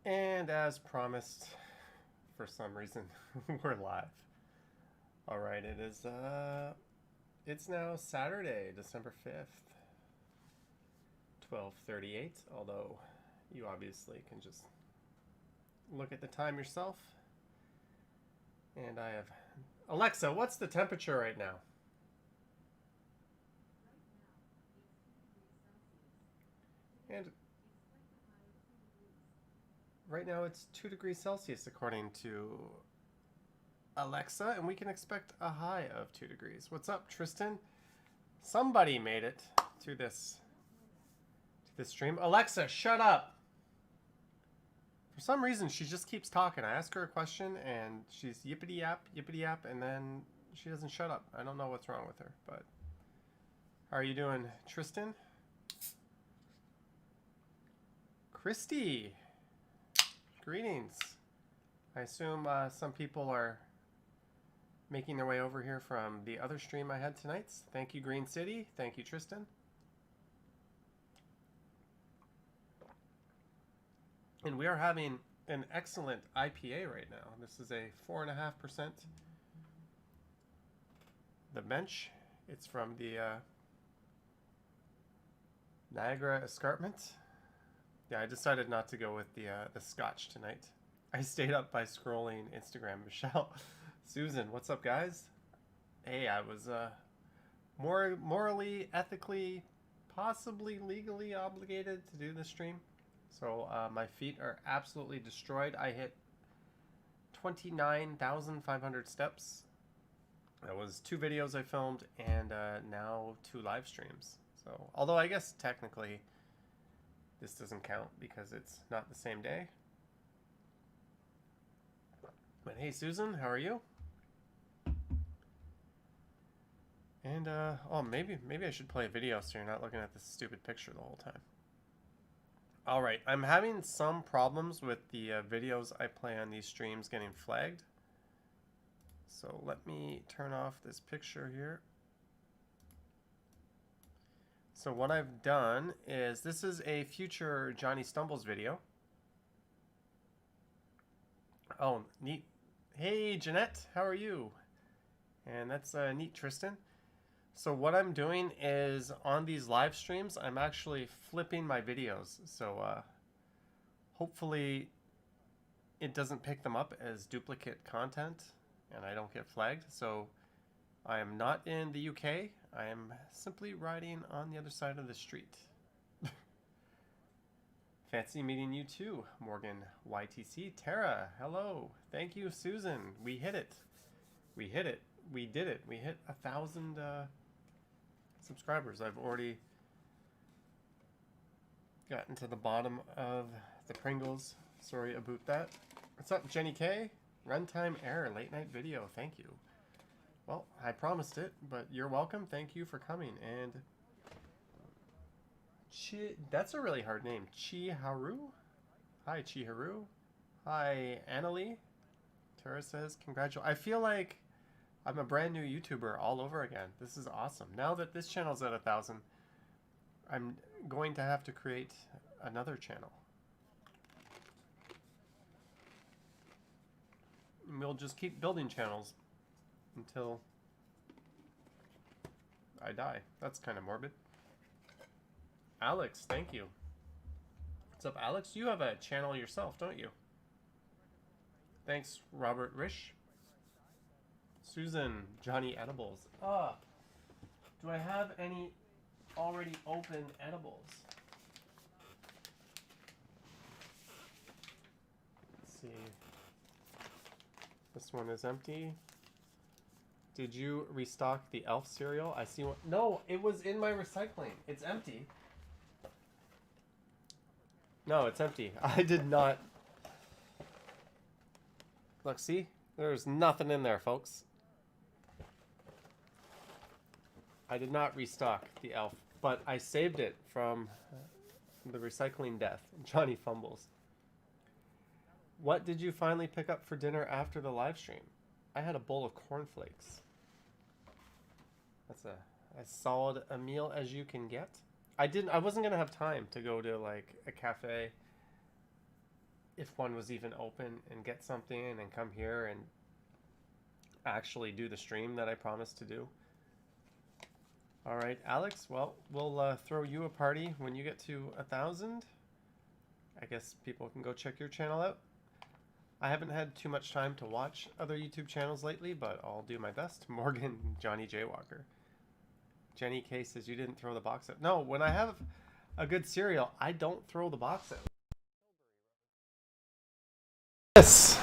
And as promised, for some reason, we're live. All right, it's now Saturday, December 5th, 12:38, although you obviously can just look at the time yourself. And I have Alexa, what's the temperature right now? And right now it's 2 degrees Celsius according to Alexa, and we can expect a high of 2 degrees. What's up, Tristan? Somebody made it to this stream. Alexa, shut up. For some reason, she just keeps talking. I ask her a question, and she's yippity yap, and then she doesn't shut up. I don't know what's wrong with her, but how are you doing, Tristan? Christy, greetings. I assume some people are making their way over here from the other stream I had tonight. Thank you, Green City. Thank you, Tristan. And we are having an excellent IPA right now. This is a 4.5%. The bench. It's from the Niagara Escarpment. Yeah, I decided not to go with the Scotch tonight. I stayed up by scrolling Instagram. Michelle, Susan, what's up, guys? Hey, I was morally, ethically, possibly legally obligated to do this stream. So my feet are absolutely destroyed. I hit 29,500 steps. That was 2 videos I filmed and now 2 live streams. So, although I guess technically this doesn't count because it's not the same day. But hey, Susan, how are you? And oh, maybe I should play a video so you're not looking at this stupid picture the whole time. All right, I'm having some problems with the videos I play on these streams getting flagged. So let me turn off this picture here. So what I've done is, this is a future Johnny Stumbles video. Oh, neat. Hey, Jeanette, how are you? And that's neat, Tristan. So what I'm doing is, on these live streams, I'm actually flipping my videos. So hopefully it doesn't pick them up as duplicate content and I don't get flagged. So I am not in the UK. I am simply riding on the other side of the street. Fancy meeting you too, Morgan YTC. Tara, hello. Thank you, Susan. We hit it. We hit it. We did it. We hit 1,000 subscribers. I've already gotten to the bottom of the Pringles. Sorry about that. What's up, Jenny K? Runtime error, late night video. Thank you. Well, I promised it, but you're welcome. Thank you for coming. And that's a really hard name. Chiharu? Hi, Chiharu. Hi, Annalie. Tara says, congratulations. I feel like I'm a brand new YouTuber all over again. This is awesome. Now that this channel's at 1,000, I'm going to have to create another channel. And we'll just keep building channels until I die. That's kind of morbid. Alex, thank you. What's up, Alex? You have a channel yourself, don't you? Thanks, Robert Rish. Susan, Johnny Edibles. Do I have any already open edibles? Let's see. This one is empty. Did you restock the Elf cereal? I see one. No, it was in my recycling. It's empty. No, it's empty. I did not. Look, see? There's nothing in there, folks. I did not restock the Elf, but I saved it from the recycling death. Johnny Fumbles. What did you finally pick up for dinner after the live stream? I had a bowl of cornflakes. That's as solid a meal as you can get. I wasn't gonna have time to go to like a cafe if one was even open, and get something and come here and actually do the stream that I promised to do. All right, Alex, well, we'll throw you a party when you get to 1,000. I guess people can go check your channel out. I haven't had too much time to watch other YouTube channels lately, but I'll do my best. Morgan Johnny Jaywalker. Jenny K says you didn't throw the box out. No, when I have a good cereal, I don't throw the box out. Yes.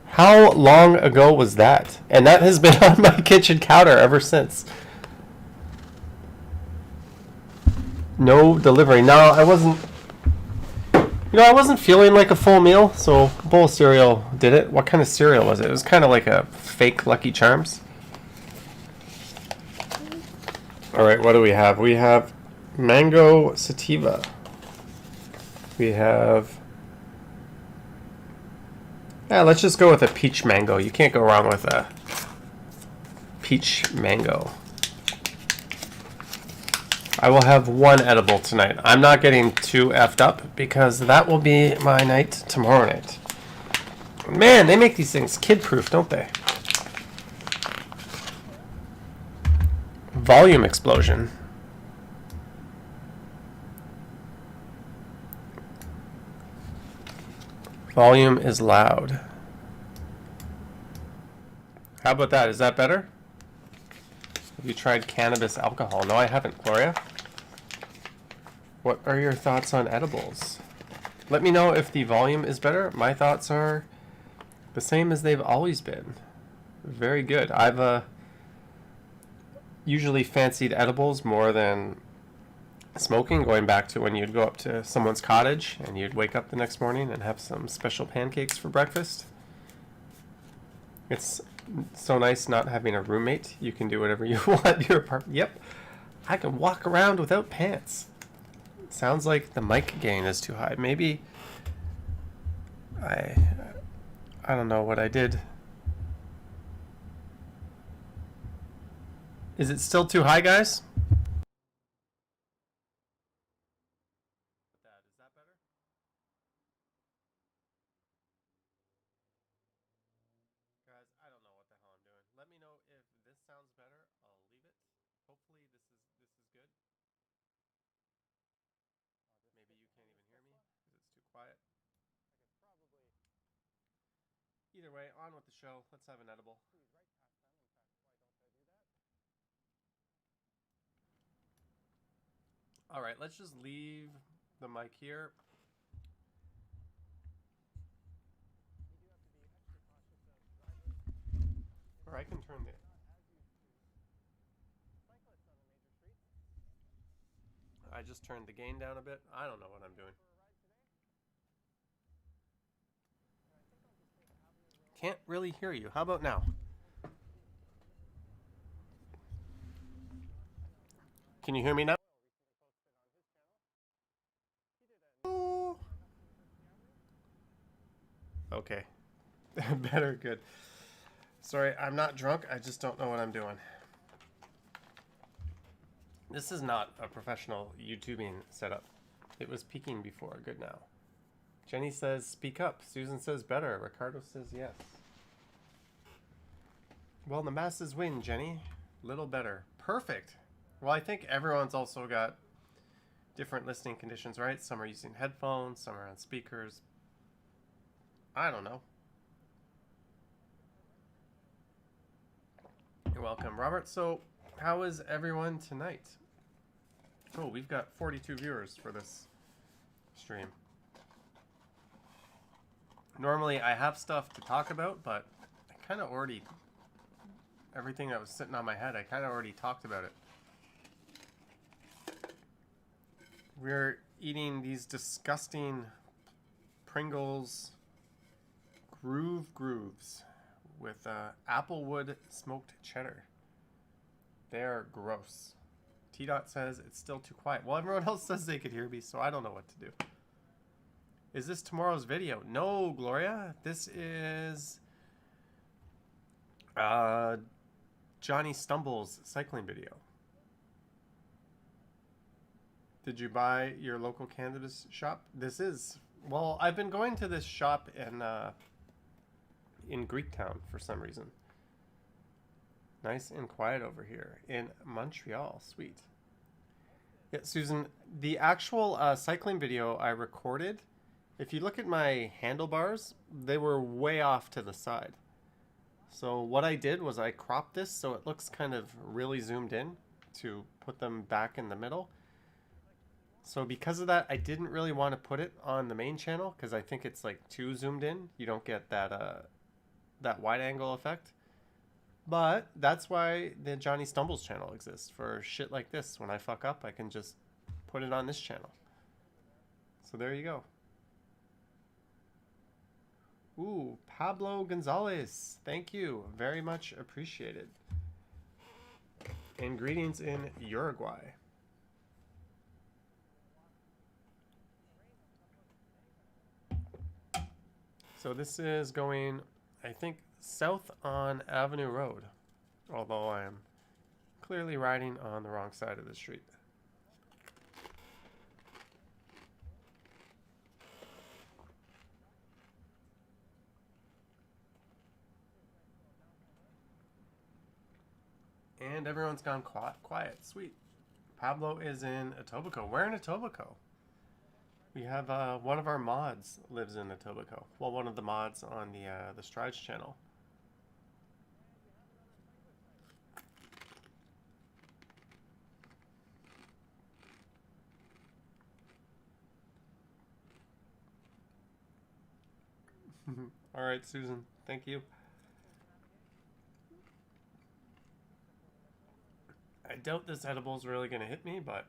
How long ago was that? And that has been on my kitchen counter ever since. No delivery. No, I wasn't. You know, I wasn't feeling like a full meal, so a bowl of cereal did it. What kind of cereal was it? It was kind of like a fake Lucky Charms. All right, what do we have? We have mango sativa. We have... Yeah, let's just go with a peach mango. You can't go wrong with a peach mango. I will have one edible tonight. I'm not getting too effed up because that will be my night tomorrow night. Man, they make these things kid-proof, don't they? Volume explosion. Volume is loud. How about that? Is that better? Have you tried cannabis alcohol? No, I haven't, Gloria. What are your thoughts on edibles? Let me know if the volume is better. My thoughts are the same as they've always been. Very good. I've usually fancied edibles more than smoking, going back to when you'd go up to someone's cottage and you'd wake up the next morning and have some special pancakes for breakfast. It's so nice not having a roommate. You can do whatever you want in your apartment. Yep, I can walk around without pants. Sounds like the mic gain is too high. Maybe I don't know what I did. Is it still too high, guys? Is that better? Guys, I don't know what the hell I'm doing. Let me know if this sounds better. I'll leave it. Hopefully this is good. Maybe you can't even hear me because it's too quiet. Either way, on with the show. Let's have an edible. All right, let's just leave the mic here. Or I can turn the... I just turned the gain down a bit. I don't know what I'm doing. Can't really hear you. How about now? Can you hear me now? Okay. Better, good. Sorry, I'm not drunk. I just don't know what I'm doing. This is not a professional YouTubing setup. It was peaking before. Good now. Jenny says, speak up. Susan says, better. Ricardo says, yes. Well, the masses win, Jenny. Little better. Perfect. Well, I think everyone's also got different listening conditions, right? Some are using headphones, some are on speakers. I don't know. You're welcome, Robert. So, how is everyone tonight? Oh, we've got 42 viewers for this stream. Normally, I have stuff to talk about, but I kind of already... Everything that was sitting on my head, I kind of already talked about it. We're eating these disgusting Pringles Grooves with applewood smoked cheddar. They're gross. T-Dot says it's still too quiet. Well, everyone else says they could hear me, so I don't know what to do. Is this tomorrow's video? No, Gloria. This is Johnny Stumbles cycling video. Did you buy your local cannabis shop? This is, well, I've been going to this shop in Greektown for some reason. Nice and quiet over here in Montreal. Sweet. Yeah, Susan, the actual cycling video I recorded, if you look at my handlebars, they were way off to the side. So what I did was I cropped this so it looks kind of really zoomed in to put them back in the middle. So because of that, I didn't really want to put it on the main channel because I think it's like too zoomed in. You don't get that wide angle effect. But that's why the Johnny Stumbles channel exists, for shit like this. When I fuck up, I can just put it on this channel. So there you go. Ooh, Pablo Gonzalez. Thank you. Very much appreciated. And greetings in Uruguay. So this is going, I think, south on Avenue Road, although I am clearly riding on the wrong side of the street. And everyone's gone quiet. Sweet. Pablo is in Etobicoke. Where in Etobicoke? We have one of our mods lives in Etobicoke. Well, one of the mods on the Strides channel. All right, Susan. Thank you. I doubt this edible is really going to hit me, but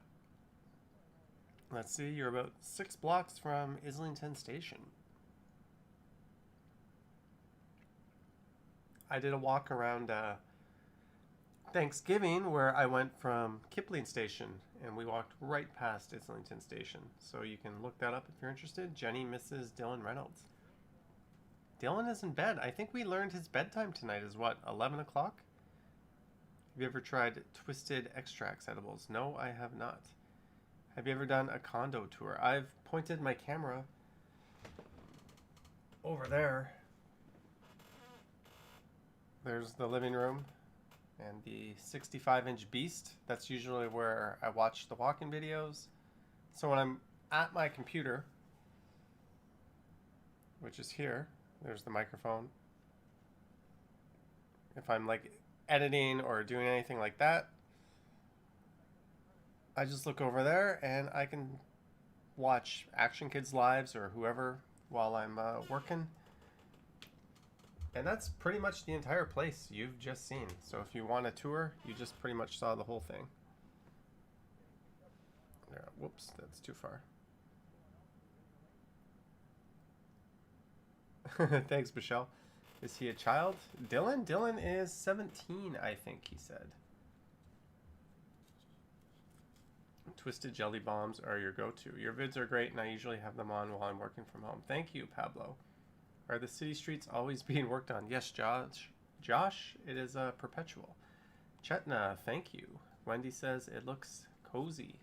let's see. You're about 6 blocks from Islington Station. I did a walk around Thanksgiving where I went from Kipling Station and we walked right past Islington Station. So you can look that up if you're interested. Jenny misses Dylan Reynolds. Dylan is in bed. I think we learned his bedtime tonight is what, 11 o'clock? Have you ever tried Twisted Extracts edibles? No, I have not. Have you ever done a condo tour? I've pointed my camera over there. There's the living room and the 65-inch beast. That's usually where I watch the walk-in videos. So when I'm at my computer, which is here, there's the microphone. If I'm like editing or doing anything like that, I just look over there and I can watch Action Kids Lives or whoever while I'm working. And that's pretty much the entire place you've just seen. So if you want a tour, you just pretty much saw the whole thing. Yeah, whoops, that's too far. Thanks, Michelle. Is he a child? Dylan? Dylan is 17, I think he said. Twisted jelly bombs are your go-to. Your vids are great, and I usually have them on while I'm working from home. Thank you, Pablo. Are the city streets always being worked on? Yes, Josh. Josh, it is perpetual. Chetna, thank you. Wendy says it looks cozy.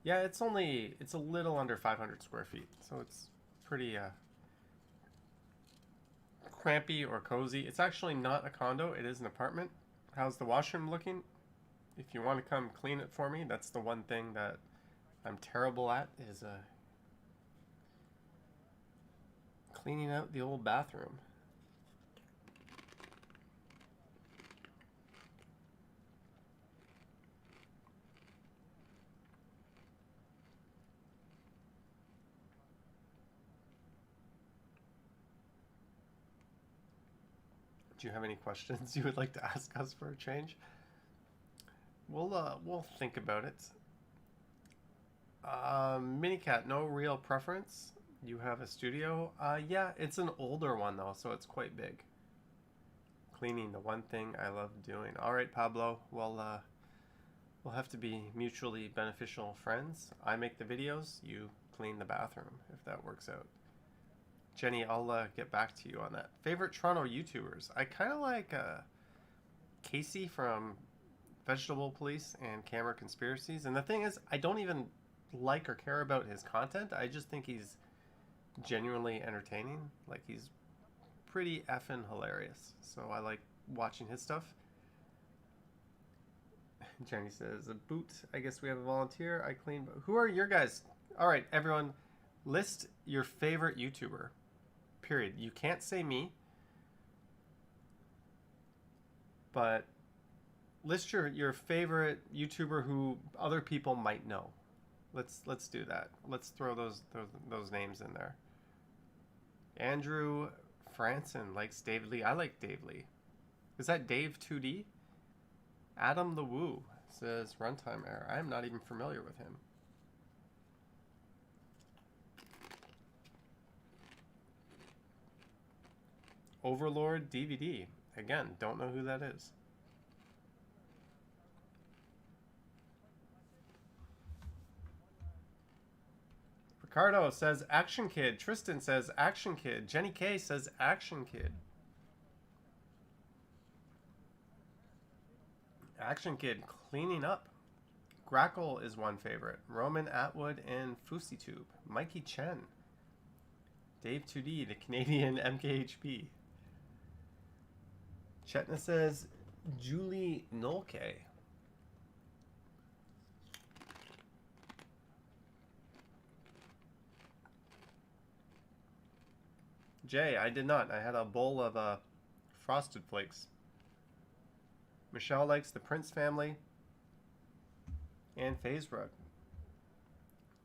Yeah, it's a little under 500 square feet, so it's pretty crampy or cozy. It's actually not a condo, it is an apartment. How's the washroom looking? If you want to come clean it for me, that's the one thing that I'm terrible at, is cleaning out the old bathroom. Do you have any questions you would like to ask us for a change? We'll think about it. Minicat, no real preference. You have a studio? Yeah, it's an older one though, so it's quite big. Cleaning, the one thing I love doing. All right, Pablo. Well, we'll have to be mutually beneficial friends. I make the videos, you clean the bathroom, if that works out. Jenny, I'll get back to you on that. Favorite Toronto YouTubers? I kind of like Casey from Vegetable Police and Camera Conspiracies. And the thing is, I don't even like or care about his content. I just think he's genuinely entertaining. Like, he's pretty effing hilarious. So I like watching his stuff. Jenny says, a boot. I guess we have a volunteer. I clean. Who are your guys? All right, everyone, list your favorite YouTuber. Period. You can't say me, but list your favorite YouTuber who other people might know. Let's do that. Let's throw those names in there. Andrew Franson likes Dave Lee. I like Dave Lee. Is that Dave 2D? Adam the Woo says runtime error. I am not even familiar with him. Overlord DVD. Again, don't know who that is. Ricardo says Action Kid. Tristan says Action Kid. Jenny K says Action Kid. Action Kid cleaning up. Grackle is one favorite. Roman Atwood and FouseyTube. Mikey Chen. Dave 2D, the Canadian MKHP. Chetna says Julie Nolke. Jay, I did not. I had a bowl of Frosted Flakes. Michelle likes the Prince family and FaZe Rug.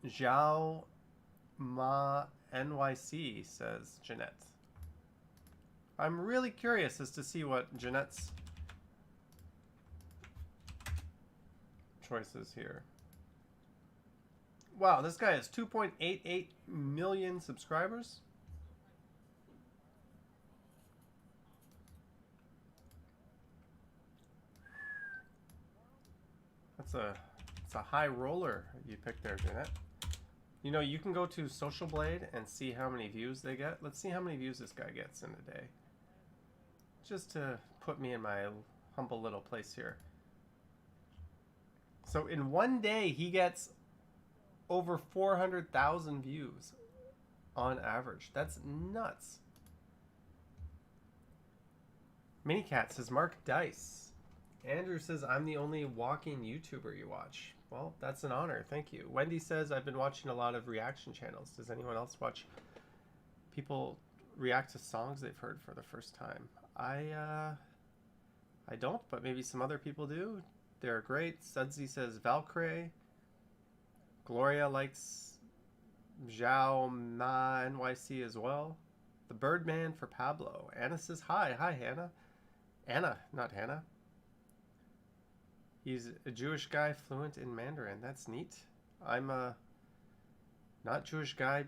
Zhao Ma NYC says Jeanette. I'm really curious as to see what Jeanette's choice is here. Wow, this guy has 2.88 million subscribers. It's a high roller you picked there, Jeanette. You know, you can go to Social Blade and see how many views they get. Let's see how many views this guy gets in a day. Just to put me in my humble little place here. So in one day, he gets over 400,000 views on average. That's nuts. Minicat says Mark Dice. Andrew says, I'm the only walking YouTuber you watch. Well, that's an honor. Thank you. Wendy says, I've been watching a lot of reaction channels. Does anyone else watch people react to songs they've heard for the first time? I don't, but maybe some other people do. They're great. Sudsy says Valkyrie. Gloria likes Zhao Ma NYC as well. The Birdman for Pablo. Anna says hi. Hi, Hannah. Anna, not Hannah. He's a Jewish guy fluent in Mandarin. That's neat. I'm a not Jewish guy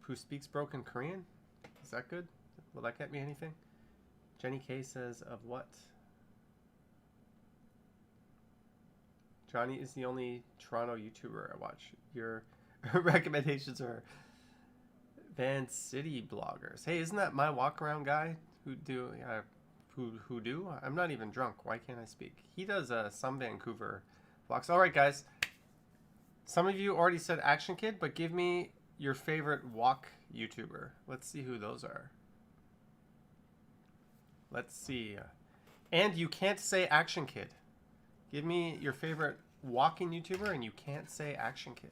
who speaks broken Korean. Is that good? Will that get me anything? Jenny K says, of what? Johnny is the only Toronto YouTuber I watch. Your recommendations are Van City bloggers. Hey, isn't that my walk around guy who do who do? I'm not even drunk. Why can't I speak? He does some Vancouver vlogs. All right, guys. Some of you already said Action Kid, but give me your favorite walk YouTuber. Let's see who those are. Let's see. And you can't say Action Kid. Give me your favorite walking YouTuber, and you can't say Action Kid.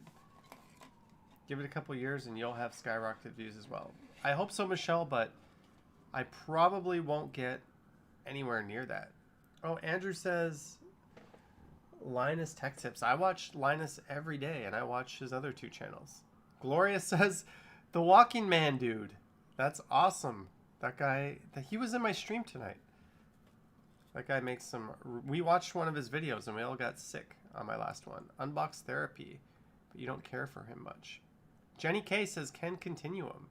Give it a couple years, and you'll have skyrocketed views as well. I hope so, Michelle, but I probably won't get anywhere near that. Oh, Andrew says Linus Tech Tips. I watch Linus every day, and I watch his other two channels. Gloria says the Walking Man dude. That's awesome. That guy, he was in my stream tonight. That guy makes some... We watched one of his videos, and we all got sick on my last one. Unbox Therapy, but you don't care for him much. Jenny K says, Ken Continuum.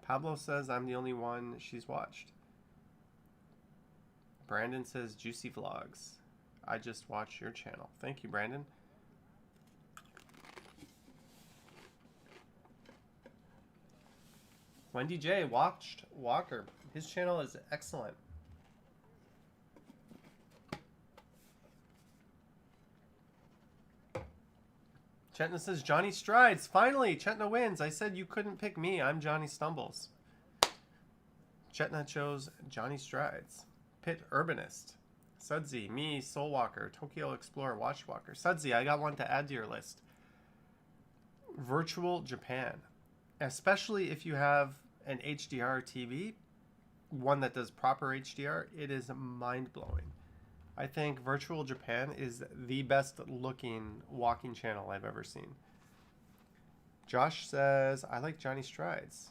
Pablo says, I'm the only one she's watched. Brandon says, Juicy Vlogs. I just watched your channel. Thank you, Brandon. Wendy J watched Walker. His channel is excellent. Chetna says Johnny Strides. Finally, Chetna wins. I said you couldn't pick me. I'm Johnny Stumbles. Chetna chose Johnny Strides. Pit Urbanist. Sudsy, me, Soulwalker, Tokyo Explorer, Watchwalker. Sudsy, I got one to add to your list. Virtual Japan. Especially if you have an HDR TV, one that does proper HDR, it is mind-blowing. I think Virtual Japan is the best looking walking channel I've ever seen. Josh says, I like Johnny Strides.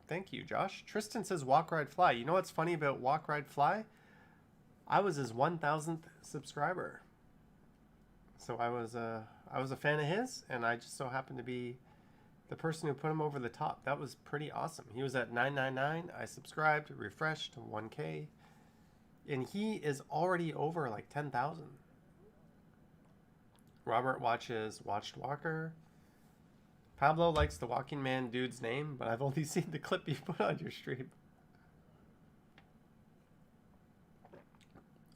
Thank you, Josh. Tristan says, Walk, Ride, Fly. You know what's funny about Walk, Ride, Fly? I was his 1,000th subscriber. So I was a fan of his, and I just so happened to be the person who put him over the top. That was pretty awesome. He was at 999. I subscribed, refreshed, 1K. And he is already over like 10,000. Robert watches Watched Walker. Pablo likes the Walking Man dude's name, but I've only seen the clip you put on your stream.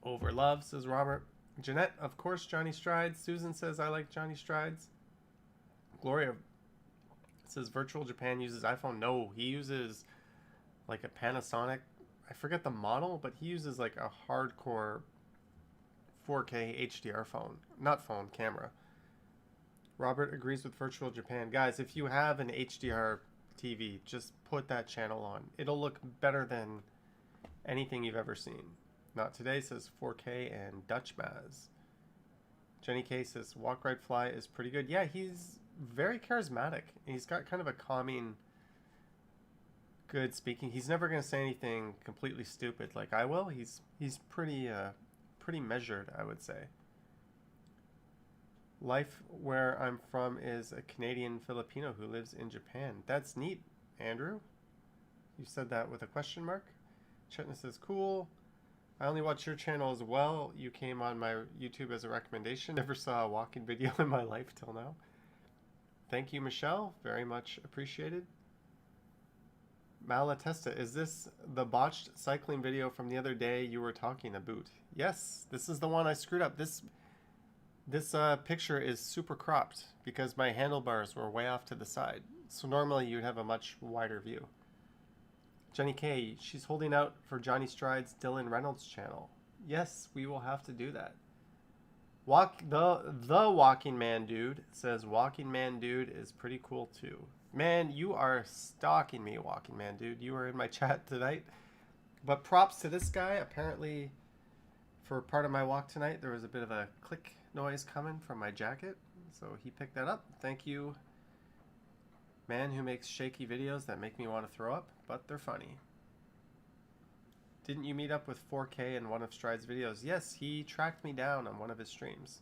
Over love, says Robert. Jeanette, of course, Johnny Strides. Susan says, I like Johnny Strides. Gloria says, Virtual Japan uses iPhone. No, he uses like a Panasonic. I forget the model, but he uses like a hardcore 4K HDR phone. Not phone, camera. Robert agrees with Virtual Japan. Guys, if you have an HDR TV, just put that channel on. It'll look better than anything you've ever seen. Not Today says 4K and Dutch Maz. Jenny K says Walk, Ride, Fly is pretty good. Yeah, he's very charismatic. He's got kind of a calming, good speaking. He's never going to say anything completely stupid like I will. He's pretty measured, I would say. Life where I'm from is a Canadian Filipino who lives in Japan. That's neat, Andrew. You said that with a question mark. Chetna says cool. I only watch your channel as well. You came on my YouTube as a recommendation. Never saw a walking video in my life till now. Thank you, Michelle. Very much appreciated. Malatesta, is this the botched cycling video from the other day you were talking about? Yes, this is the one I screwed up. This picture is super cropped because my handlebars were way off to the side. So normally you'd have a much wider view. Jenny K, she's holding out for Johnny Strides' Dylan Reynolds channel. Yes, we will have to do that. The Walking Man Dude says Walking Man Dude is pretty cool too. Man, you are stalking me, Walking Man Dude. You were in my chat tonight. But props to this guy. Apparently, for part of my walk tonight, there was a bit of a click noise coming from my jacket. So he picked that up. Thank you, man who makes shaky videos that make me want to throw up, but they're funny. Didn't you meet up with 4K in one of Stride's videos? Yes, he tracked me down on one of his streams.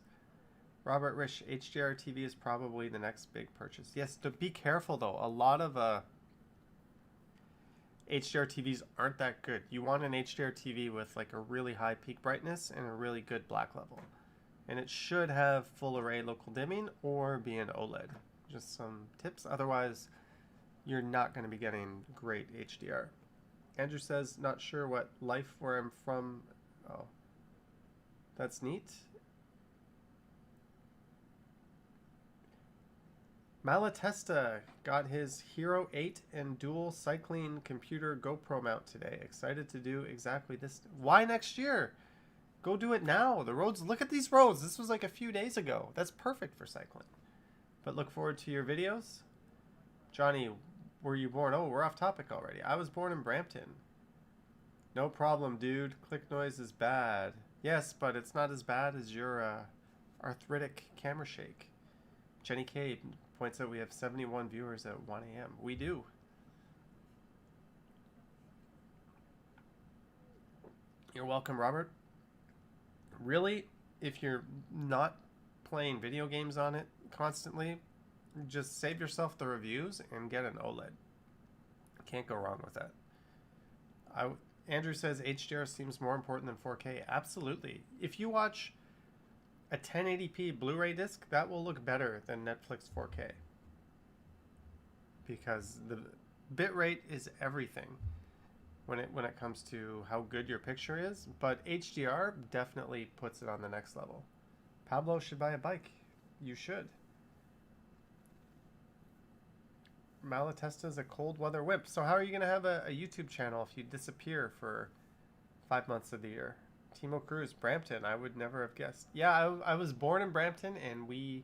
Robert Rich, HDR TV is probably the next big purchase. Yes, be careful though. A lot of HDR TVs aren't that good. You want an HDR TV with like a really high peak brightness and a really good black level. And it should have full array local dimming or be an OLED. Just some tips. Otherwise, you're not going to be getting great HDR. Andrew says, not sure what life where I'm from. Oh, that's neat. Malatesta got his Hero 8 and dual cycling computer GoPro mount today. Excited to do exactly this. Why next year? Go do it now. The roads, look at these roads. This was like a few days ago. That's perfect for cycling. But look forward to your videos. Johnny, were you born? Oh, we're off topic already. I was born in Brampton. No problem, dude. Click noise is bad. Yes, but it's not as bad as your arthritic camera shake. Jenny K points out we have 71 viewers at 1 a.m. We do. You're welcome, Robert. Really, if you're not playing video games on it constantly, just save yourself the reviews and get an OLED. Can't go wrong with that. Andrew says HDR seems more important than 4K. Absolutely. If you watch a 1080p Blu-ray disc, that will look better than Netflix 4K. Because the bitrate is everything when it comes to how good your picture is. But HDR definitely puts it on the next level. Pablo should buy a bike. You should. Malatesta's a cold weather whip. So how are you going to have a YouTube channel if you disappear for 5 months of the year? Timo Cruz, Brampton. I would never have guessed. Yeah, I was born in Brampton, and we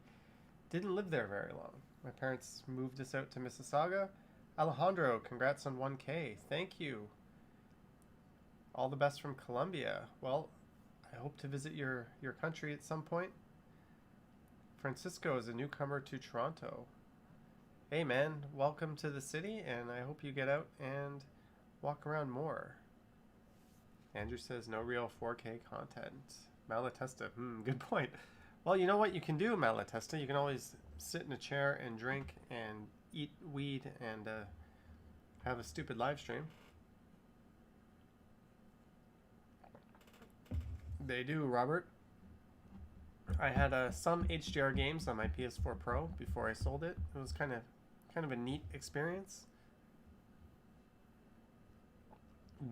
didn't live there very long. My parents moved us out to Mississauga. Alejandro, congrats on 1K. Thank you. All the best from Colombia. Well, I hope to visit your country at some point. Francisco is a newcomer to Toronto. Hey man, welcome to the city, and I hope you get out and walk around more. Andrew says no real 4K content. Malatesta, good point. Well, you know what you can do, Malatesta? You can always sit in a chair and drink and eat weed and have a stupid live stream. They do, Robert. I had some HDR games on my PS4 Pro before I sold it. It was kind of a neat experience.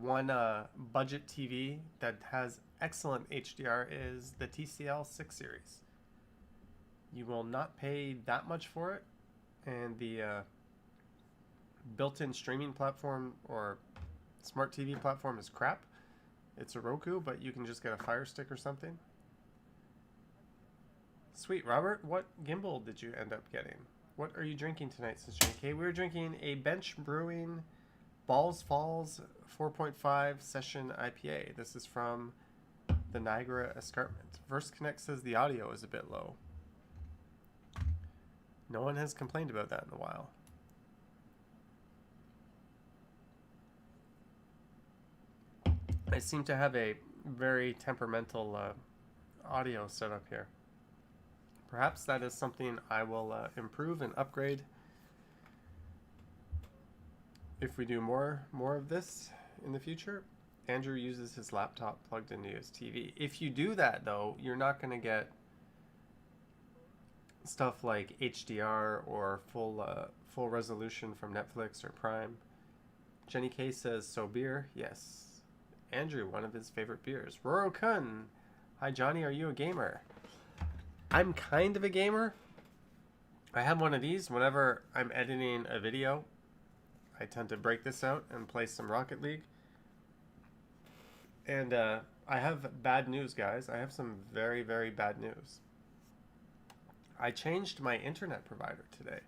One budget TV that has excellent HDR is the TCL 6 series. You will not pay that much for it, and the built-in streaming platform or smart TV platform is crap. It's a Roku, but you can just get a Fire Stick or something. Sweet, Robert. What gimbal did you end up getting? What are you drinking tonight, Sister JK? We're drinking a Bench Brewing Balls Falls 4.5 Session IPA. This is from the Niagara Escarpment. Verse Connect says the audio is a bit low. No one has complained about that in a while. I seem to have a very temperamental audio setup here. Perhaps that is something I will improve and upgrade if we do more of this in the future. Andrew uses his laptop plugged into his TV. If you do that, though, you're not going to get stuff like HDR or full resolution from Netflix or Prime. Jenny K says, so beer? Yes. Andrew, one of his favorite beers. Roro Kun. Hi, Johnny. Are you a gamer? I'm kind of a gamer. I have one of these. Whenever I'm editing a video, I tend to break this out and play some Rocket League. And I have bad news, guys. I have some very, very bad news. I changed my internet provider today.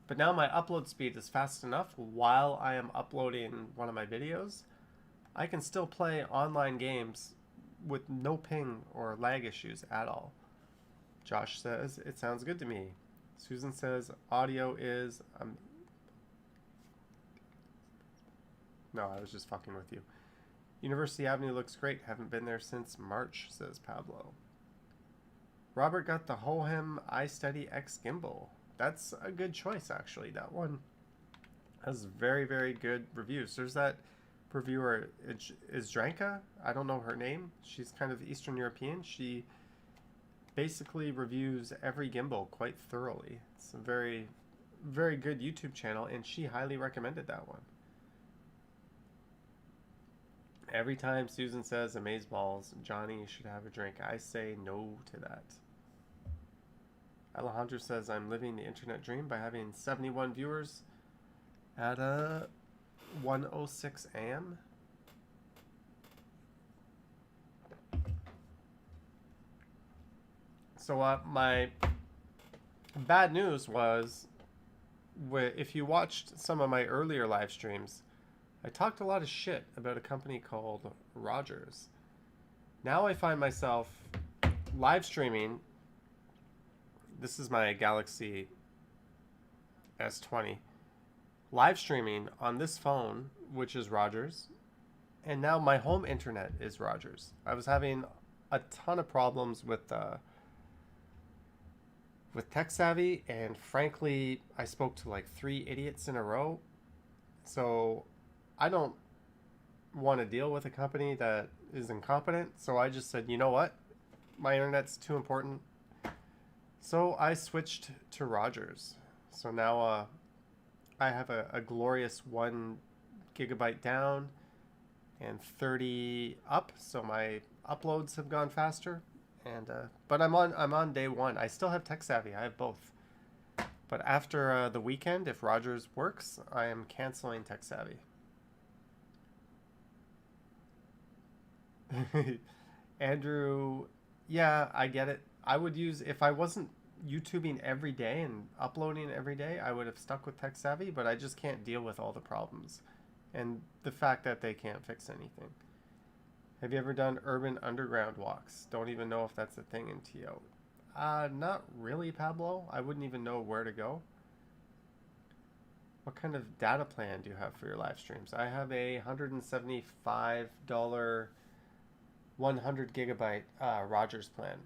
But now my upload speed is fast enough while I am uploading one of my videos. I can still play online games with no ping or lag issues at all. Josh says, it sounds good to me. Susan says, audio is... No, I was just fucking with you. University Avenue looks great. Haven't been there since March, says Pablo. Robert got the Hohem iSteady X gimbal. That's a good choice, actually. That one has very, very good reviews. There's that reviewer, Izdranka. I don't know her name. She's kind of Eastern European. She basically reviews every gimbal quite thoroughly. It's a very, very good YouTube channel, and she highly recommended that one. Every time Susan says amazeballs, Johnny should have a drink, I say no to that. Alejandro says, I'm living the internet dream by having 71 viewers at 1:06 a.m. So my bad news was, if you watched some of my earlier live streams, I talked a lot of shit about a company called Rogers. Now I find myself live streaming. This is my Galaxy S20. Live streaming on this phone, which is Rogers. And now my home internet is Rogers. I was having a ton of problems with TechSavvy, and frankly, I spoke to like 3 idiots in a row. So I don't want to deal with a company that is incompetent. So I just said, you know what? My internet's too important. So I switched to Rogers. So now I have a glorious 1 gigabyte down and 30 up. So my uploads have gone faster. And but I'm on day one. I still have TechSavvy. I have both. But after the weekend, if Rogers works, I am canceling Tech Savvy. Andrew, yeah, I get it. I would use, if I wasn't YouTubing every day and uploading every day, I would have stuck with Tech Savvy, but I just can't deal with all the problems and the fact that they can't fix anything. Have you ever done urban underground walks? Don't even know if that's a thing in TO. Not really, Pablo. I wouldn't even know where to go. What kind of data plan do you have for your live streams? I have a $175 100 gigabyte Rogers plan.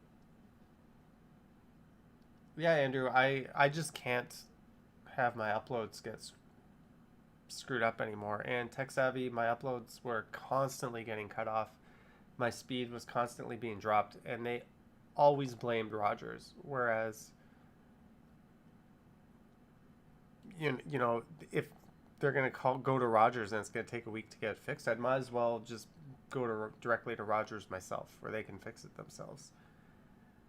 Yeah, Andrew, I just can't have my uploads get screwed up anymore. And Tech Savvy, my uploads were constantly getting cut off. My speed was constantly being dropped, and they always blamed Rogers. Whereas, you know, if they're going to go to Rogers and it's going to take a week to get it fixed, I'd might as well just go directly to Rogers myself, where they can fix it themselves.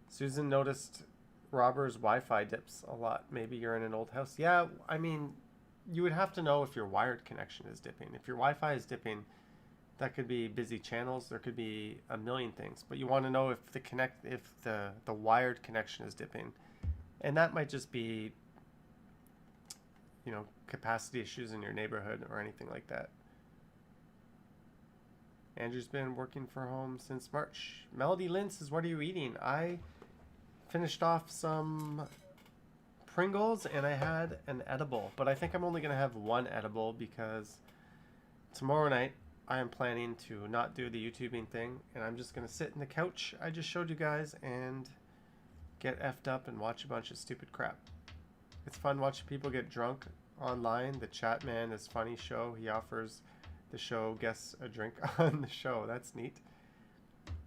Susan noticed Robert's Wi-Fi dips a lot. Maybe you're in an old house. Yeah, I mean, you would have to know if your wired connection is dipping. If your Wi-Fi is dipping, that could be busy channels. There could be a million things, but you want to know if the wired connection is dipping, and that might just be, you know, capacity issues in your neighborhood or anything like that. Andrew's been working from home since March. Melody Lynn says, "What are you eating?" I finished off some Pringles and I had an edible, but I think I'm only gonna have one edible because tomorrow night I am planning to not do the YouTubing thing, and I'm just going to sit in the couch I just showed you guys and get effed up and watch a bunch of stupid crap. It's fun watching people get drunk online. The Chat Man is funny show. He offers the show guests a drink on the show. That's neat.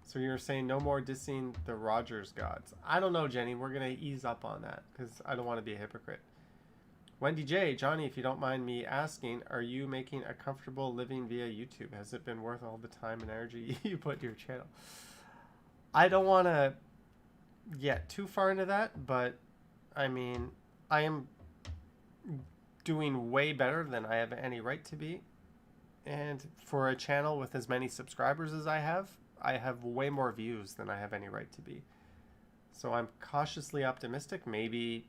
So you're saying no more dissing the Rogers gods. I don't know, Jenny. We're going to ease up on that because I don't want to be a hypocrite. Wendy J, Johnny, if you don't mind me asking, are you making a comfortable living via YouTube? Has it been worth all the time and energy you put to your channel? I don't want to get too far into that, but I mean, I am doing way better than I have any right to be. And for a channel with as many subscribers as I have way more views than I have any right to be. So I'm cautiously optimistic. Maybe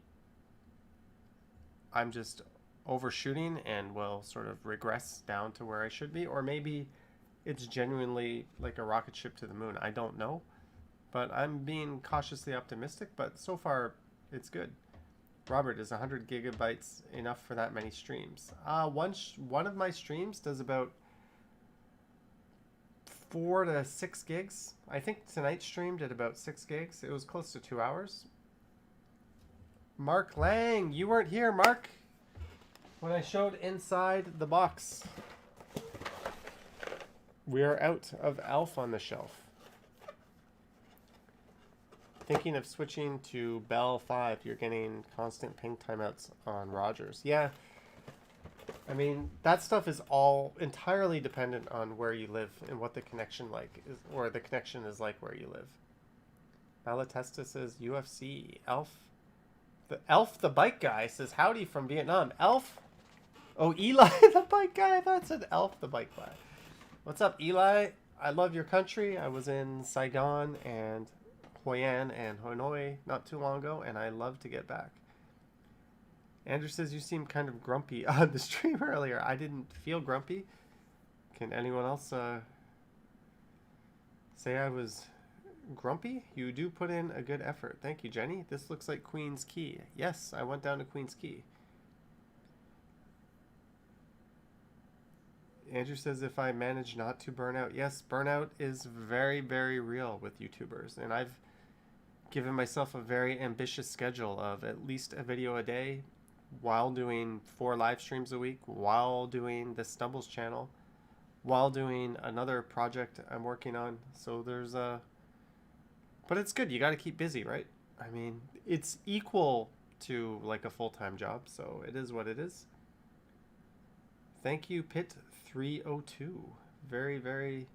I'm just overshooting and will sort of regress down to where I should be, or maybe it's genuinely like a rocket ship to the moon. I don't know, but I'm being cautiously optimistic, but so far it's good. Robert, is 100 gigabytes enough for that many streams? One of my streams does about 4 to 6 gigs. I think tonight's stream did about 6 gigs. It was close to 2 hours. Mark Lang, you weren't here, Mark, when I showed inside the box. We are out of Elf on the Shelf. Thinking of switching to Bell 5. You're getting constant ping timeouts on Rogers. Yeah, I mean, that stuff is all entirely dependent on where you live and what the connection is, or the connection is like where you live. Malatesta says UFC. Elf the bike guy says howdy from Vietnam. Elf? Oh, Eli the bike guy. I thought it said Elf the bike guy. What's up, Eli? I love your country. I was in Saigon and Hoi An and Hanoi not too long ago, and I love to get back. Andrew says you seemed kind of grumpy on the stream earlier. I didn't feel grumpy. Can anyone else say I was grumpy? You do put in a good effort. Thank you, Jenny. This looks like Queen's Quay. Yes, I went down to Queen's Quay. Andrew says if I manage not to burn out. Yes, burnout is very, very real with YouTubers. And I've given myself a very ambitious schedule of at least a video a day while doing 4 live streams a week, while doing the Stumbles channel, while doing another project I'm working on. So there's a... But it's good. You got to keep busy, right? I mean, it's equal to like a full-time job, so it is what it is. Thank you, Pit302. Very, very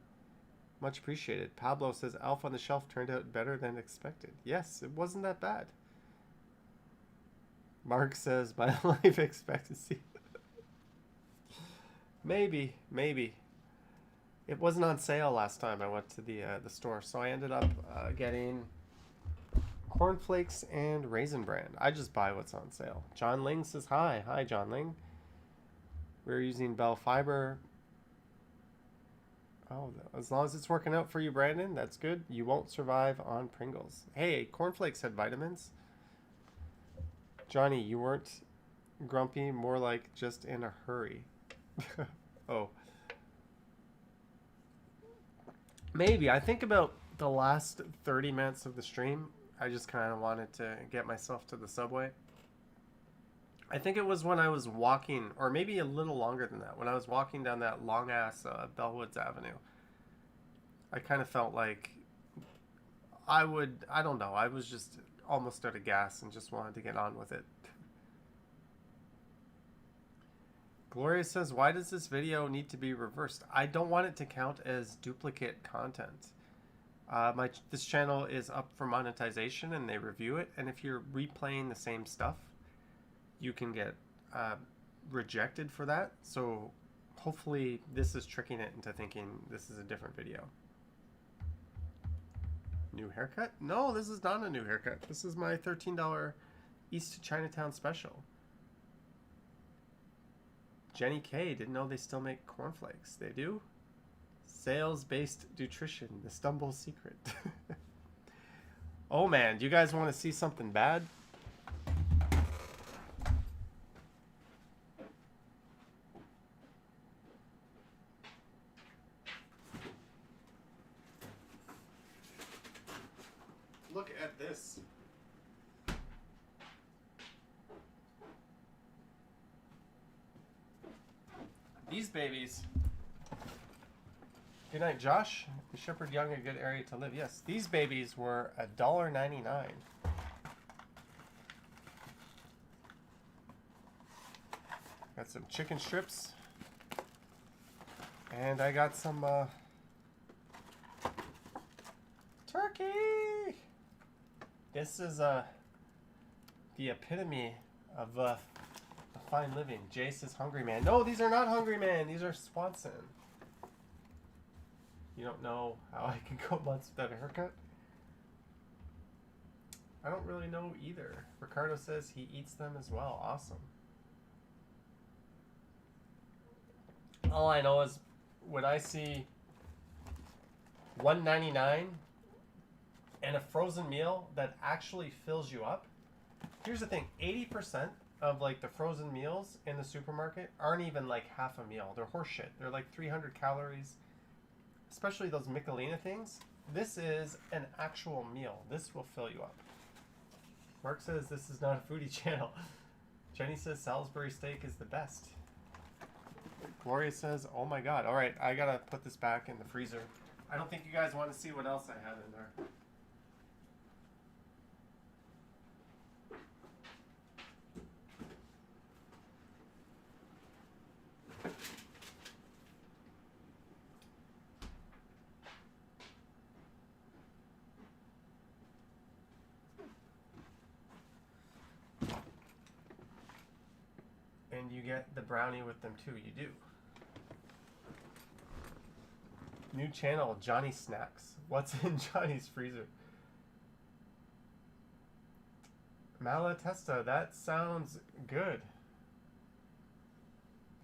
much appreciated. Pablo says Elf on the Shelf turned out better than expected. Yes, it wasn't that bad. Mark says my life expectancy. Maybe. It wasn't on sale last time I went to the store, so I ended up getting cornflakes and Raisin Bran. I just buy what's on sale. John Ling says hi. Hi, John Ling. We're using Bell Fiber. Oh, as long as it's working out for you, Brandon, that's good. You won't survive on Pringles. Hey, cornflakes had vitamins. Johnny, you weren't grumpy, more like just in a hurry. Oh. Maybe. I think about the last 30 minutes of the stream, I just kind of wanted to get myself to the subway. I think it was when I was walking, or maybe a little longer than that, when I was walking down that long-ass Bellwoods Avenue. I kind of felt like I don't know, I was just almost out of gas and just wanted to get on with it. Gloria says, why does this video need to be reversed? I don't want it to count as duplicate content. This channel is up for monetization and they review it. And if you're replaying the same stuff, you can get rejected for that. So hopefully this is tricking it into thinking this is a different video. New haircut? No, this is not a new haircut. This is my $13 East Chinatown special. Jenny K, didn't know they still make cornflakes. They do? Sales-based nutrition, the stumble secret. Oh man, do you guys want to see something bad? Look at this. These babies. Good night, Josh. Shepherd Young, a good area to live. Yes, these babies were $1.99. Got some chicken strips. And I got some turkey. This is the epitome of fine living. Jace is Hungry Man. No, these are not Hungry Man. These are Swanson. You don't know how I can go months without a haircut? I don't really know either. Ricardo says he eats them as well. Awesome. All I know is when I see $1.99 and a frozen meal that actually fills you up. Here's the thing, 80% of like the frozen meals in the supermarket aren't even like half a meal. They're horseshit. They're like 300 calories, especially those Michelina things. This is an actual meal. This will fill you up. Mark says this is not a foodie channel. Jenny says Salisbury steak is the best. Gloria says, oh my god. All right, I gotta put this back in the freezer. I don't think you guys want to see what else I have in there. And you get the brownie with them too, you do. New channel, Johnny Snacks. What's in Johnny's freezer? Malatesta, that sounds good.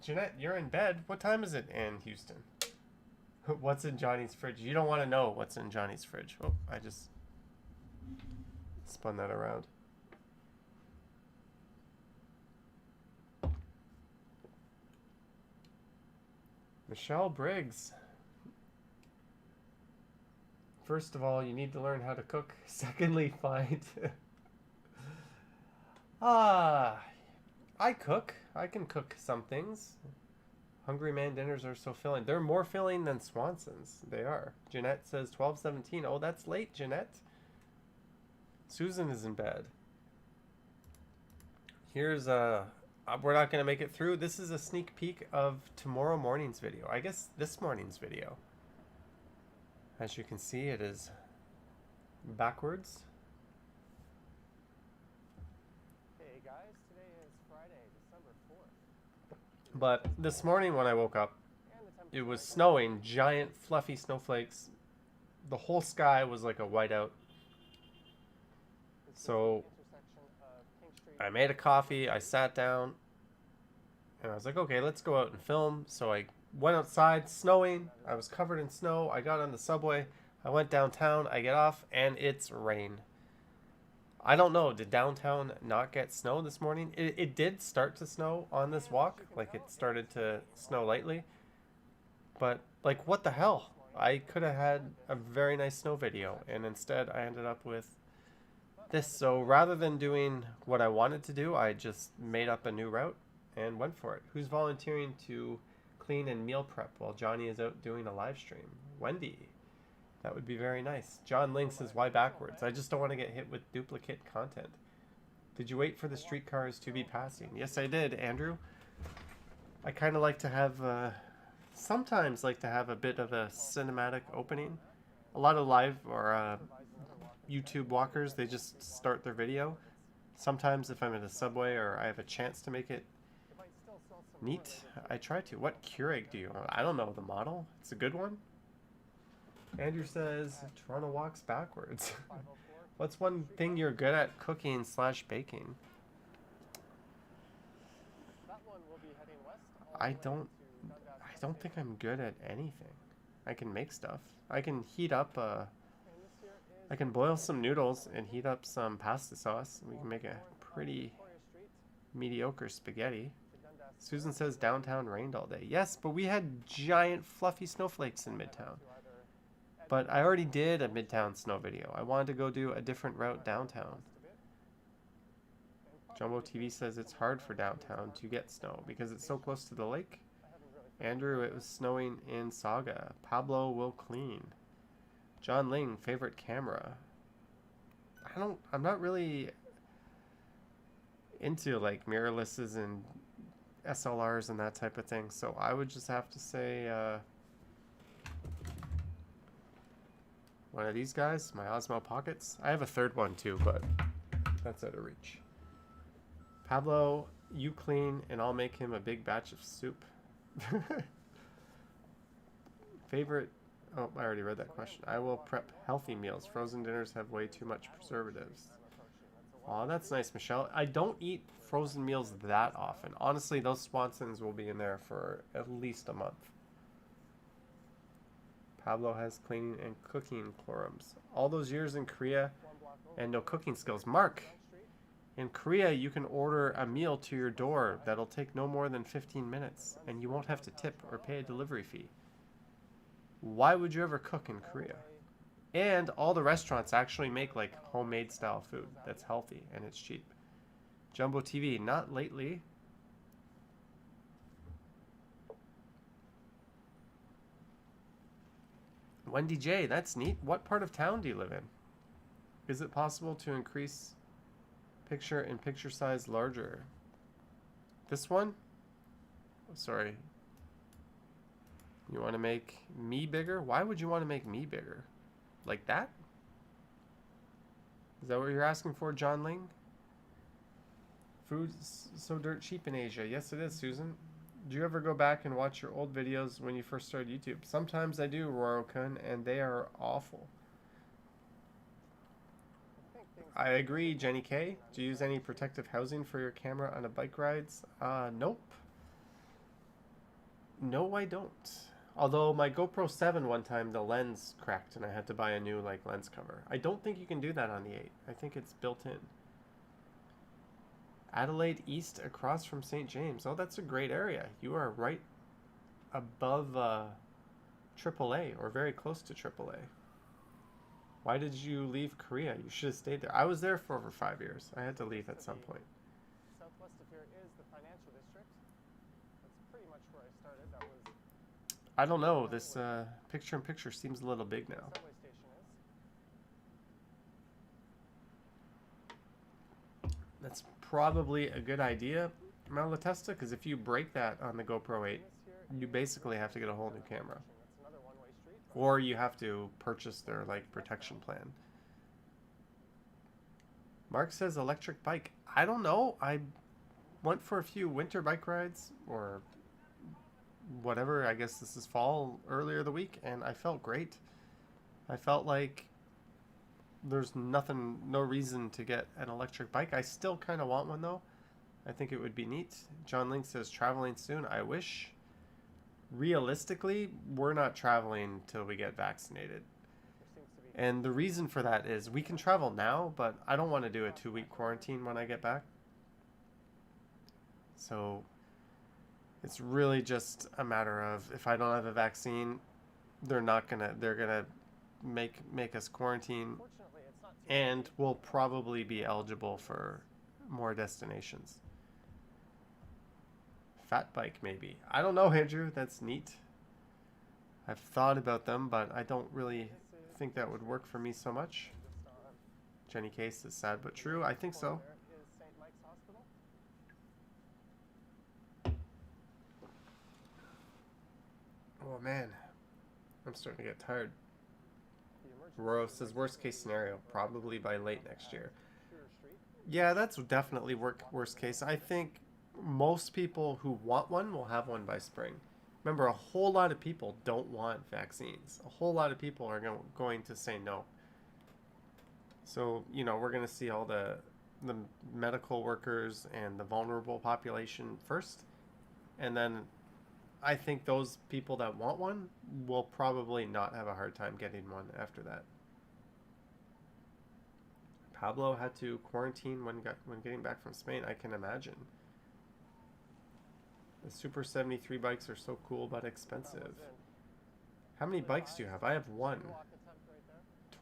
Jeanette, you're in bed. What time is it in Houston? What's in Johnny's fridge? You don't want to know what's in Johnny's fridge. Oh, I just spun that around. Michelle Briggs. First of all, you need to learn how to cook. Secondly, find... I cook. I can cook some things. Hungry Man dinners are so filling. They're more filling than Swanson's. They are. Jeanette says 12:17. Oh, that's late, Jeanette. Susan is in bed. Here's we're not going to make it through. This is a sneak peek of tomorrow morning's video. I guess this morning's video. As you can see, it is backwards. Hey guys, today But this morning when I woke up, it was snowing, giant fluffy snowflakes. The whole sky was like a whiteout. So I made a coffee, I sat down, and I was like, okay, let's go out and film. So I went outside, snowing. I was covered in snow. I got on the subway. I went downtown. I get off, and it's rain. I don't know. Did downtown not get snow this morning? It did start to snow on this walk. Like, it started to snow lightly. But, like, what the hell? I could have had a very nice snow video, and instead I ended up with this. So rather than doing what I wanted to do, I just made up a new route and went for it. Who's volunteering to clean and meal prep while Johnny is out doing a live stream? Wendy. That would be very nice. John Ling says, why backwards? I just don't want to get hit with duplicate content. Did you wait for the streetcars to be passing? Yes, I did, Andrew. I kind of like to have, sometimes like to have a bit of a cinematic opening. A lot of live or YouTube walkers, they just start their video. Sometimes if I'm in a subway or I have a chance to make it neat, I try to. What Keurig do you own? I don't know the model. It's a good one. Andrew says, Toronto walks backwards. What's one thing you're good at cooking / baking? I don't think I'm good at anything. I can make stuff. I can heat up I can boil some noodles and heat up some pasta sauce. We can make a pretty mediocre spaghetti. Susan says downtown rained all day. Yes, but we had giant fluffy snowflakes in Midtown. But I already did a Midtown snow video. I wanted to go do a different route downtown. Jumbo TV says it's hard for downtown to get snow because it's so close to the lake. Andrew, it was snowing in Saga. Pablo will clean. John Ling, favorite camera. I'm not really into like mirrorlesses and SLRs and that type of thing. So I would just have to say one of these guys, my Osmo Pockets. I have a third one too, but that's out of reach. Pablo, you clean and I'll make him a big batch of soup. Favorite, oh, I already read that question. I will prep healthy meals. Frozen dinners have way too much preservatives. Oh, that's nice, Michelle. I don't eat frozen meals that often. Honestly, those Swansons will be in there for at least a month. Pablo has cleaning and cooking quorums. All those years in Korea and no cooking skills. Mark, in Korea, you can order a meal to your door that'll take no more than 15 minutes, and you won't have to tip or pay a delivery fee. Why would you ever cook in Korea? And all the restaurants actually make like homemade style food that's healthy and it's cheap. Jumbo TV, not lately. Wendy J, that's neat. What part of town do you live in? Is it possible to increase picture and picture size larger? This one? Oh, sorry. You want to make me bigger? Why would you want to make me bigger? Like that? Is that what you're asking for, John Ling? Food's so dirt cheap in Asia. Yes, it is, Susan. Do you ever go back and watch your old videos when you first started YouTube? Sometimes I do, Roro-kun, and they are awful. I agree, Jenny K. Do you use any protective housing for your camera on a bike rides? Nope. No, I don't. Although my GoPro 7 one time, the lens cracked and I had to buy a new like lens cover. I don't think you can do that on the 8. I think it's built in. Adelaide East across from St. James. Oh, that's a great area. You are right above AAA or very close to AAA. Why did you leave Korea? You should have stayed there. I was there for over 5 years. I had to leave at some point. Southwest of here is the financial district. That's pretty much where I started. That was. I don't know. This picture-in-picture seems a little big now. Subway station is. That's probably a good idea, Malatesta, because if you break that on the GoPro 8, you basically have to get a whole new camera. That's another one-way street. Or you have to purchase their like protection plan. Mark says electric bike. I don't know. I went for a few winter bike rides or whatever, I guess this is fall, earlier the week, and I felt great. I felt like there's no reason to get an electric bike. I still kind of want one though. I think it would be neat. John Link says traveling soon. I wish. Realistically, we're not traveling till we get vaccinated. And the reason for that is we can travel now, but I don't want to do a 2-week quarantine when I get back. So it's really just a matter of if I don't have a vaccine, they're gonna make us quarantine, and we'll probably be eligible for more destinations. Fat bike, maybe. I don't know, Andrew. That's neat. I've thought about them, but I don't really think that would work for me so much. Jenny Case is sad but true. I think so. Oh man, I'm starting to get tired. Roro says worst case scenario, probably by late next year. Yeah, that's definitely worst case. I think most people who want one will have one by spring. Remember, a whole lot of people don't want vaccines. A whole lot of people are going to say no. So, we're going to see all the medical workers and the vulnerable population first. And then I think those people that want one will probably not have a hard time getting one after that. Pablo had to quarantine when getting back from Spain. I can imagine. The Super 73 bikes are so cool but expensive. How many bikes do you have? I have one.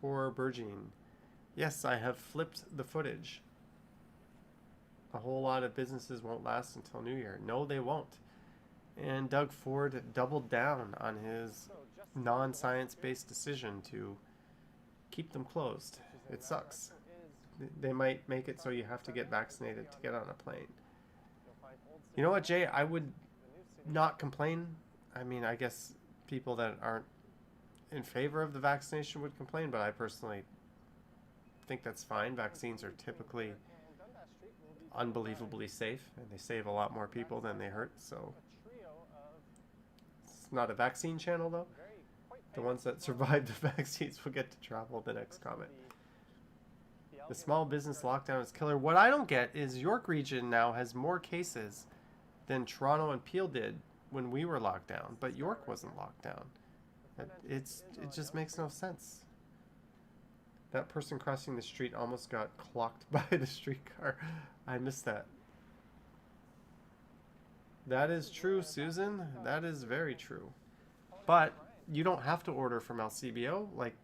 Tor Bergine. Yes, I have flipped the footage. A whole lot of businesses won't last until New Year. No, they won't. And Doug Ford doubled down on his non-science-based decision to keep them closed. It sucks. They might make it so you have to get vaccinated to get on a plane. You know what, Jay? I would not complain. I mean, I guess people that aren't in favor of the vaccination would complain, but I personally think that's fine. Vaccines are typically unbelievably safe, and they save a lot more people than they hurt, so it's not a vaccine channel, though. The ones that survive the vaccines will get to travel. The next comment. The small business lockdown is killer. What I don't get is York region now has more cases than Toronto and Peel did when we were locked down, but York wasn't locked down. It just makes no sense. That person crossing the street almost got clocked by the streetcar. I missed that. That is true, Susan. That is very true. But you don't have to order from LCBO. Like,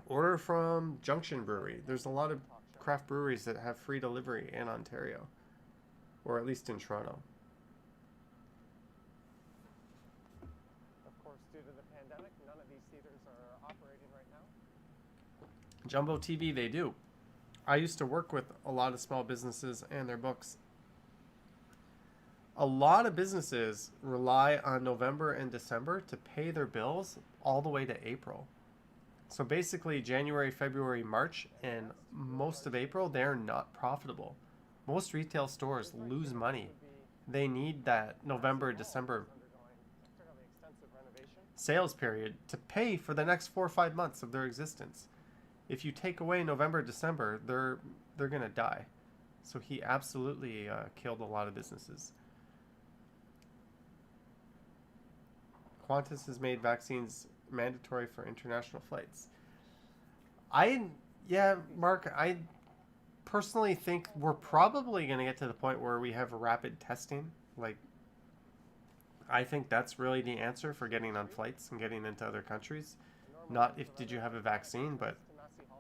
order from Junction Brewery. There's a lot of craft breweries that have free delivery in Ontario, or at least in Toronto. Of course, due to the pandemic, none of these theaters are operating right now. Jumbo TV, they do. I used to work with a lot of small businesses and their books. A lot of businesses rely on November and December to pay their bills all the way to April. So basically January, February, March, and most of April, they're not profitable. Most retail stores lose money. They need that November, December sales period to pay for the next 4 or 5 months of their existence. If you take away November, December, they're going to die. So he absolutely killed a lot of businesses. Qantas has made vaccines mandatory for international flights. Mark, I personally think we're probably going to get to the point where we have rapid testing. Like, I think that's really the answer for getting on flights and getting into other countries. Not if did you have a vaccine, but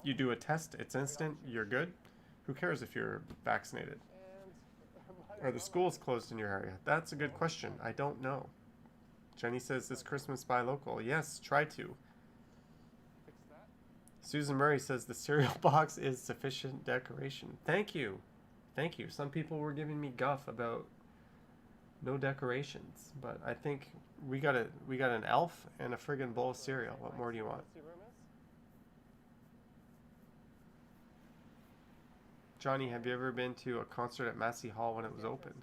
you do a test, it's instant, you're good. Who cares if you're vaccinated? Are the schools closed in your area? That's a good question. I don't know. Jenny says this Christmas buy local. Yes, try to. Susan Murray says the cereal box is sufficient decoration. Thank you. Thank you. Some people were giving me guff about no decorations, but I think we got an elf and a friggin' bowl of cereal. What more do you want? Johnny, have you ever been to a concert at Massey Hall when it was open?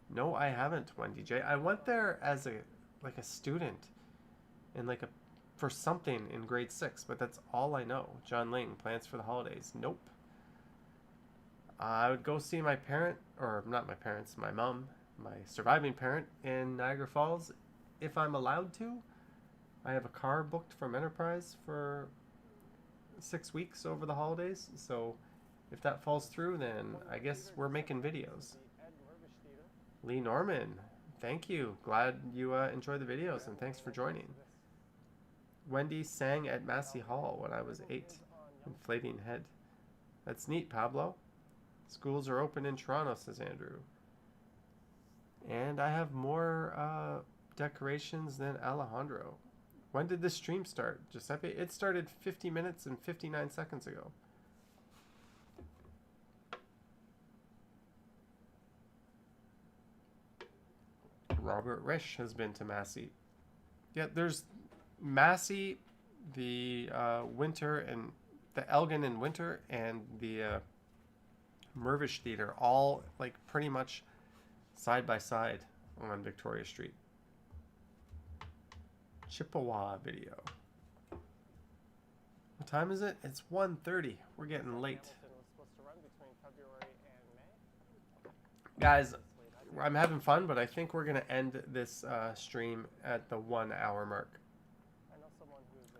No, I haven't, Wendy J. I went there as a student in for something in grade 6, but that's all I know. John Ling, plans for the holidays. Nope. I would go see my parent, or not my parents, my mom, my surviving parent in Niagara Falls if I'm allowed to. I have a car booked from Enterprise for 6 weeks over the holidays, so if that falls through, then I guess we're making videos. Lee Norman, thank you. Glad you enjoy the videos, and thanks for joining. Wendy sang at Massey Hall when I was 8. Inflating head. That's neat, Pablo. Schools are open in Toronto, says Andrew. And I have more decorations than Alejandro. When did this stream start, Giuseppe? It started 50 minutes and 59 seconds ago. Robert Risch has been to Massey. Yeah, there's Massey, the Winter, and the Elgin and Winter, and the Mirvish Theater, all like pretty much side by side on Victoria Street. Chippewa video. What time is it? It's 1:30. We're getting late. Guys, I'm having fun, but I think we're going to end this stream at the 1 hour mark.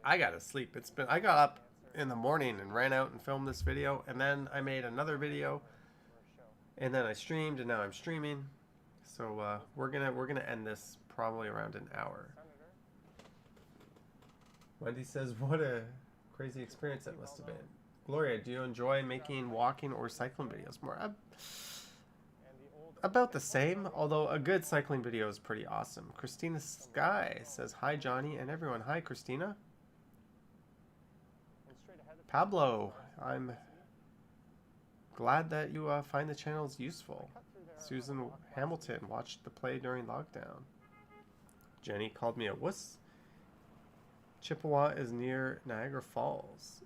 I gotta sleep. I got up in the morning and ran out and filmed this video, and then I made another video, and then I streamed, and now I'm streaming. So we're gonna end this probably around an hour. Wendy says, "What a crazy experience that must have been." Gloria, do you enjoy making walking or cycling videos more? About the same, although a good cycling video is pretty awesome. Christina Sky says, "Hi Johnny and everyone." Hi Christina. Pablo, I'm glad that you find the channels useful. Susan Hamilton watched the play during lockdown. Jenny called me a wuss. Chippewa is near Niagara Falls.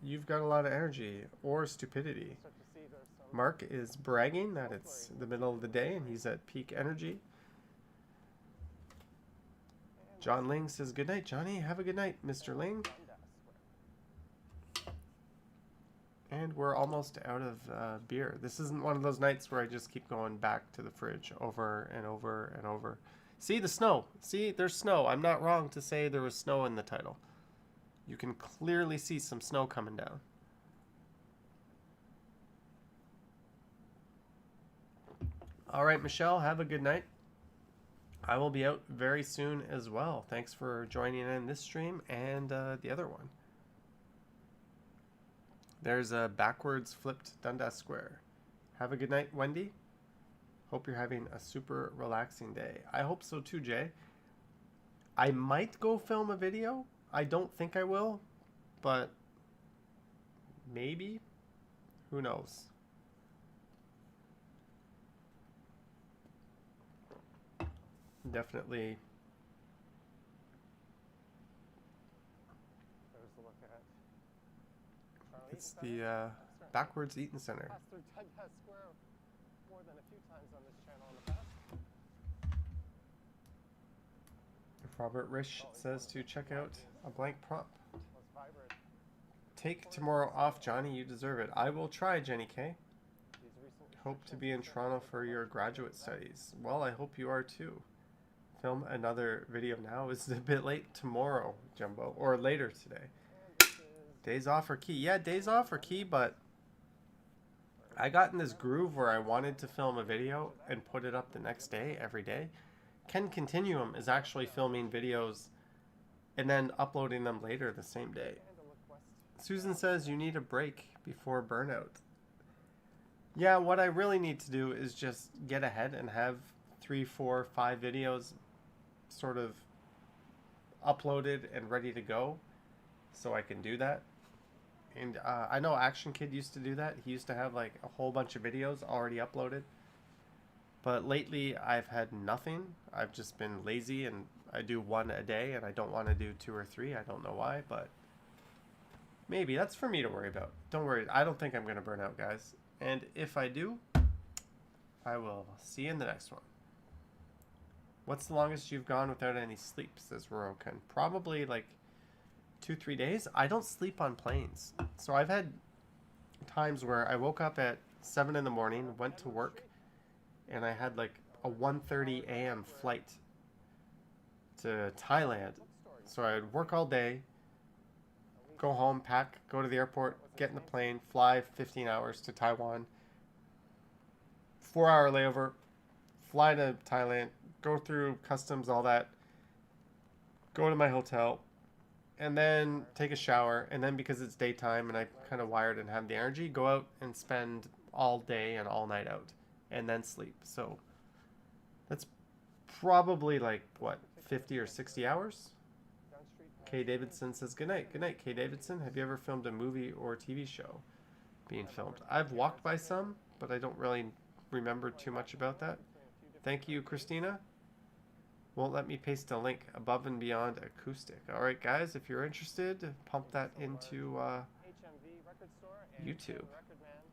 You've got a lot of energy or stupidity. Mark is bragging that it's the middle of the day and he's at peak energy. John Ling says, "Good night, Johnny. Have a good night, Mr. Ling." And we're almost out of beer. This isn't one of those nights where I just keep going back to the fridge over and over and over. See the snow. See, there's snow. I'm not wrong to say there was snow in the title. You can clearly see some snow coming down. All right, Michelle, have a good night. I will be out very soon as well. Thanks for joining in this stream and the other one. There's a backwards flipped Dundas Square. Have a good night, Wendy. Hope you're having a super relaxing day. I hope so too, Jay. I might go film a video. I don't think I will, but maybe. Who knows? Definitely. It's the backwards Eaton Center. Robert Risch says to check out a blank prompt. Take tomorrow off, Johnny. You deserve it. I will try, Jenny K. Hope to be in Toronto for your graduate studies. Well, I hope you are too. Film another video now. Is it a bit late? Tomorrow, Jumbo. Or later today. Days off are key. Yeah, days off are key, but I got in this groove where I wanted to film a video and put it up the next day, every day. Ken Continuum is actually filming videos and then uploading them later the same day. Susan says you need a break before burnout. Yeah, what I really need to do is just get ahead and have 3, 4, 5 videos sort of uploaded and ready to go so I can do that. And I know Action Kid used to do that. He used to have like a whole bunch of videos already uploaded. But lately I've had nothing. I've just been lazy and I do 1 a day and I don't want to do 2 or 3. I don't know why, but maybe that's for me to worry about. Don't worry. I don't think I'm going to burn out, guys. And if I do, I will see you in the next one. What's the longest you've gone without any sleep, says Rorokan? Probably like 2-3 days. I don't sleep on planes. So I've had times where I woke up at 7 in the morning, went to work, and I had like a 1:30 a.m. flight to Thailand. So I'd work all day, go home, pack, go to the airport, get in the plane, fly 15 hours to Taiwan, 4-hour layover, fly to Thailand, go through customs, all that, go to my hotel, and then take a shower, and then because it's daytime and I'm kind of wired and have the energy, go out and spend all day and all night out, and then sleep. So that's probably like, what, 50 or 60 hours? Kay Davidson says, good night. Good night, Kay Davidson. Have you ever filmed a movie or TV show being filmed? I've walked by some, but I don't really remember too much about that. Thank you, Christina. Won't let me paste a link. Above and Beyond Acoustic. All right, guys, if you're interested, pump that into YouTube.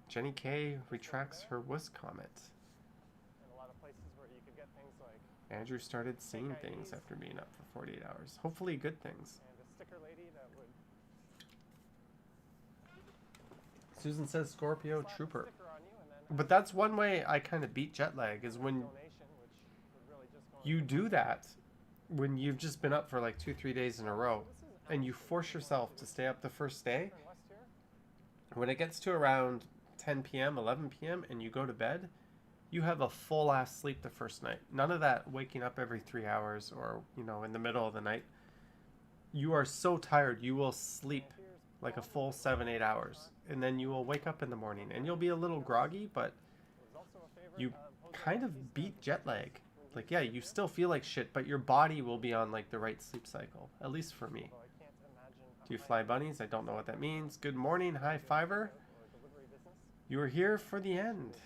Jenny K retracts her wuss comment. Andrew started seeing things after being up for 48 hours. Hopefully good things. Susan says Scorpio Trooper. But that's one way I kind of beat jet lag, is when you do that, when you've just been up for like 2-3 days in a row, and you force yourself to stay up the first day. When it gets to around 10 p.m., 11 p.m., and you go to bed, you have a full-ass sleep the first night. None of that waking up every 3 hours or, you know, in the middle of the night. You are so tired, you will sleep like a full 7-8 hours. And then you will wake up in the morning. And you'll be a little groggy, but you kind of beat jet lag. Like, yeah, you still feel like shit, but your body will be on, like, the right sleep cycle. At least for me. Do you fly bunnies? I don't know what that means. Good morning, high fiver. You were here for the end.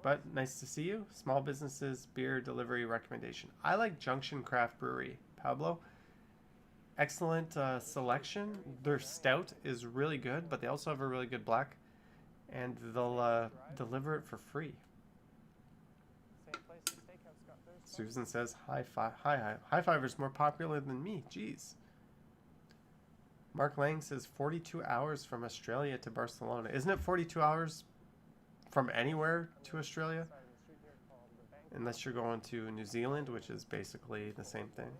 But nice to see you. Small businesses, beer delivery recommendation. I like Junction Craft Brewery. Pablo, excellent selection. Their stout is really good, but they also have a really good black. And they'll deliver it for free. Susan says, high fiver's more popular than me. Jeez. Mark Lang says 42 hours from Australia to Barcelona. Isn't it 42 hours from anywhere to Australia? Unless you're going to New Zealand, which is basically the same thing.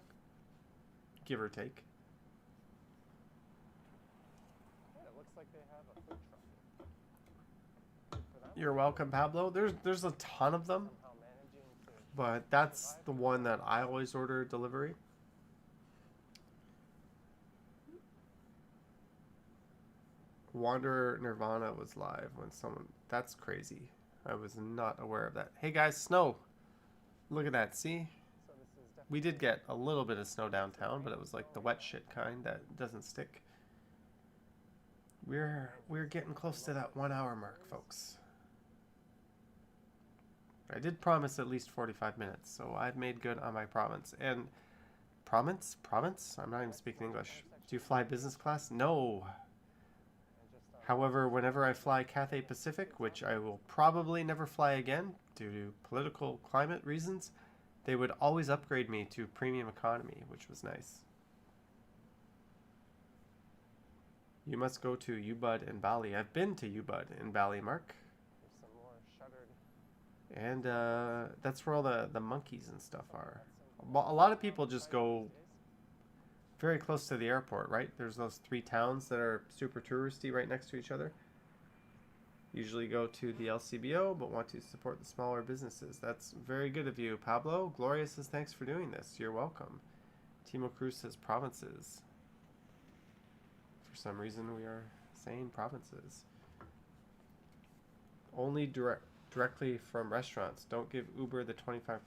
Give or take. You're welcome, Pablo. There's a ton of them. But that's the one that I always order delivery. Wanderer Nirvana was live when someone... That's crazy. I was not aware of that. Hey guys, snow. Look at that, see? We did get a little bit of snow downtown, but it was like the wet shit kind that doesn't stick. We're getting close to that 1 hour mark, folks. I did promise at least 45 minutes, so I've made good on my promise. And province? I'm not even speaking English. Do you fly business class? No. However, whenever I fly Cathay Pacific, which I will probably never fly again due to political climate reasons, they would always upgrade me to premium economy, which was nice. You must go to Ubud in Bali. I've been to Ubud in Bali, Mark. And that's where all the monkeys and stuff are. A lot of people just go very close to the airport, right? There's those 3 towns that are super touristy right next to each other. Usually go to the LCBO, but want to support the smaller businesses. That's very good of you, Pablo. Gloria says, thanks for doing this. You're welcome. Timo Cruz says, provinces. For some reason, we are saying provinces. Only directly from restaurants. Don't give Uber the 25%.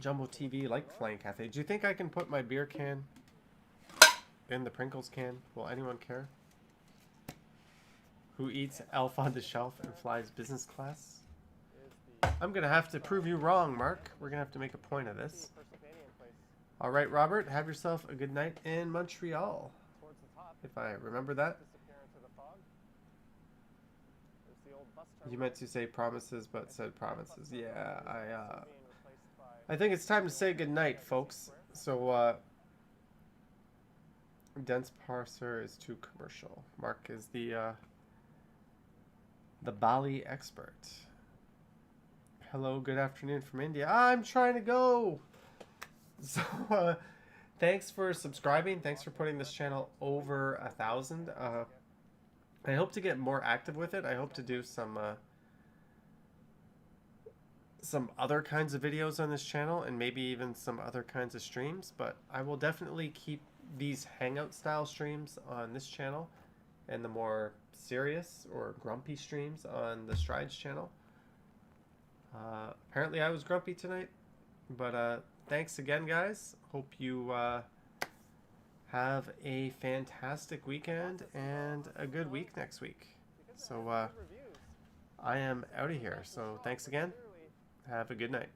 Jumbo TV like Flying Cathay. Do you think I can put my beer can in the Pringles can? Will anyone care? Who eats Elf on the Shelf and flies business class? I'm going to have to prove you wrong, Mark. We're going to have to make a point of this. All right, Robert, have yourself a good night in Montreal. If I remember that. You meant to say promises, but said provinces. Yeah, being replaced by I think it's time to say goodnight, folks. So, dense parser is too commercial. Mark is the Bali expert. Hello, good afternoon from India. I'm trying to go. So, thanks for subscribing. Thanks for putting this channel over 1,000. I hope to get more active with it. I hope to do some other kinds of videos on this channel and maybe even some other kinds of streams. But I will definitely keep these hangout style streams on this channel and the more serious or grumpy streams on the Strides channel. Apparently I was grumpy tonight, but thanks again, guys. Hope you have a fantastic weekend and a good week next week. So I am out of here. So thanks again. Have a good night.